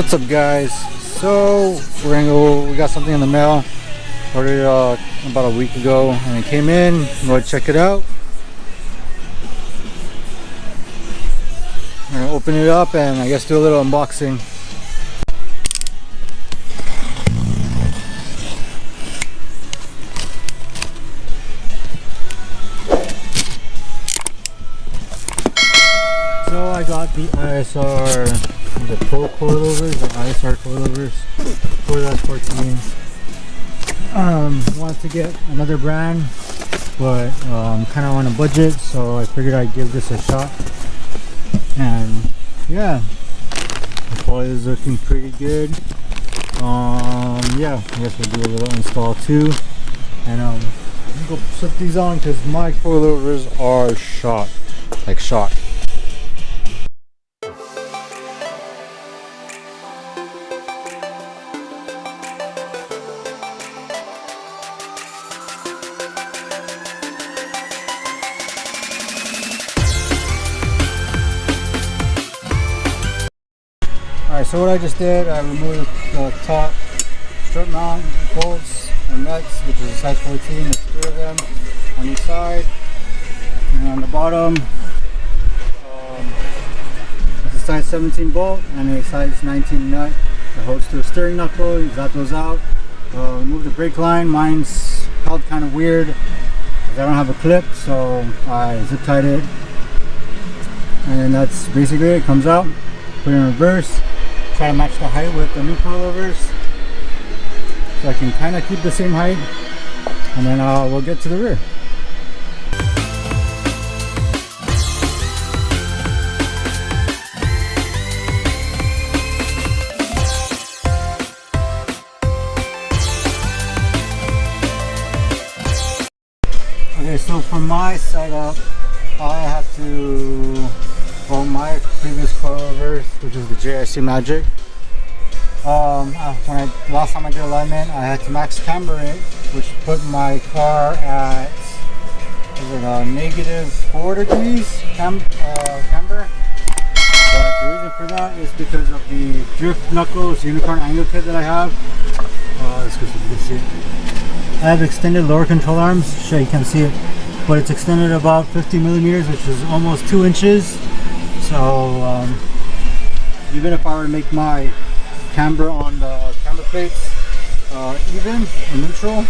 What's up, guys? So we got something in the mail. Ordered about a week ago, and it came in. I'm going to check it out. I'm gonna open it up and I guess do a little unboxing. So I got the ISR, the Pro coilovers, the ISR coilovers for the S14. Wanted to get another brand, but kind of on a budget, so I figured I'd give this a shot. And yeah, the quality is looking pretty good. Yeah, I guess we'll do a little install too. And I'm gonna go slip these on because my coilovers are shot, like shot. Alright, so what I just did, I removed the top strip mount bolts and nuts, which is a size 14. There's 3 of them on each side. And on the bottom, it's a size 17 bolt and a size 19 nut that holds to a steering knuckle. You got those out. Remove the brake line. Mine's held kind of weird because I don't have a clip, so I zip tied it. And that's basically it. It comes out. Put it in reverse. Try to match the height with the new coilovers so I can kind of keep the same height, and then we'll get to the rear. Okay, so for my setup, I have to my previous coilovers, which is the JIC Magic. Last time I did alignment, I had to max camber it, which put my car at -4 degrees camber. But the reason for that is because of the drift knuckles unicorn angle kit that I have. Let's go see if you can see it. I have extended lower control arms. Sure, you can't see it, but it's extended about 50 millimeters, which is almost 2 inches. So even if I were to make my camber on the camber plates even or neutral,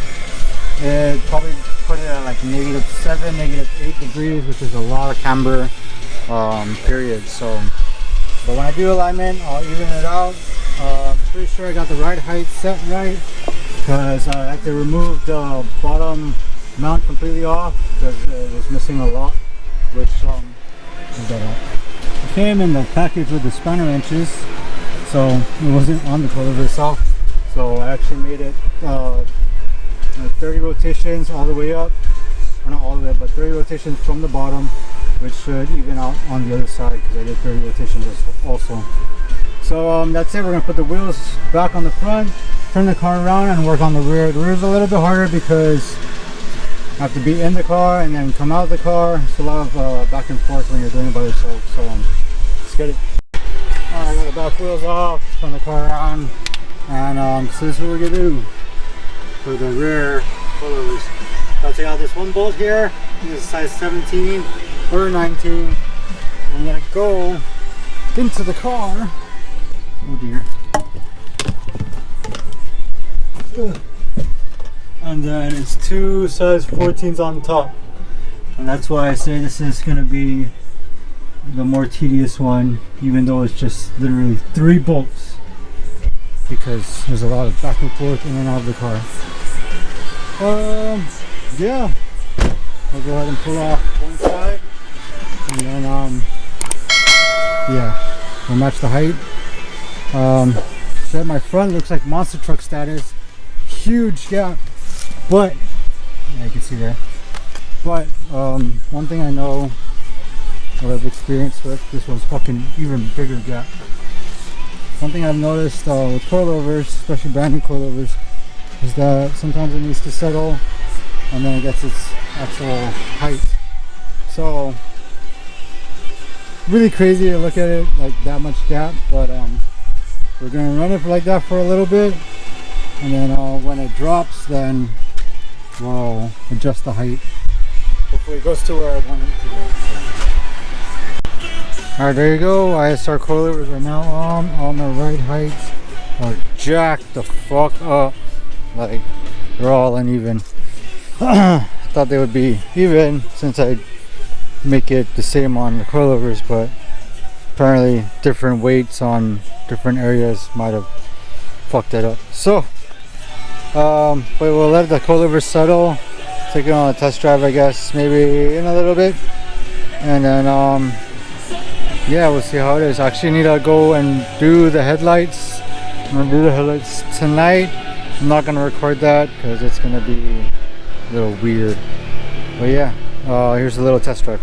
it'd probably put it at like -7, -8 degrees, which is a lot of camber period. So, but when I do alignment, I'll even it out. Pretty sure I got the right height set right, because I had to remove the bottom mount completely off because it was missing a lot, which it came in the package with the spanner wrenches, so it wasn't on the coilover itself. So I actually made it 30 rotations all the way up, or not all the way up, but 30 rotations from the bottom, which should even out on the other side because I did 30 rotations also. So that's it. We're gonna put the wheels back on the front, turn the car around, and work on the rear. The rear is a little bit harder because I have to be in the car and then come out of the car. It's a lot of back and forth when you're doing it by yourself. So let's get it. Alright, I got the back wheels off, turn the car around, and so this is what we're gonna do for the rear coilovers. I'll take out this one bolt here. This is size 17 or 19. I'm gonna go into the car. Oh dear. And then it's 2 size 14s on top, and that's why I say this is going to be the more tedious one, even though it's just literally 3 bolts, because there's a lot of back and forth in and out of the car. Yeah, I'll go ahead and pull off one side, and then yeah, we'll match the height. So my front looks like monster truck status, huge gap. But yeah, you can see there. But one thing I know, what I've experienced with this one's fucking even bigger gap. One thing I've noticed with coilovers, especially brand new coilovers, is that sometimes it needs to settle and then it gets its actual height. So really crazy to look at it like that much gap, but we're gonna run it like that for a little bit, and then when it drops, then we'll adjust the height. Hopefully it goes to where I want it to go. So. Alright, there you go. ISR coilovers are now on. All my ride heights are jacked the fuck up. Like, they're all uneven. I thought they would be even since I make it the same on the coilovers, but apparently different weights on different areas might have fucked it up. So but we'll let the coilovers settle, take it on a test drive, I guess, maybe in a little bit, and then yeah, we'll see how it is. I actually need to go and do the headlights. I'm gonna do the headlights tonight. I'm not gonna record that because it's gonna be a little weird, but yeah, here's a little test drive.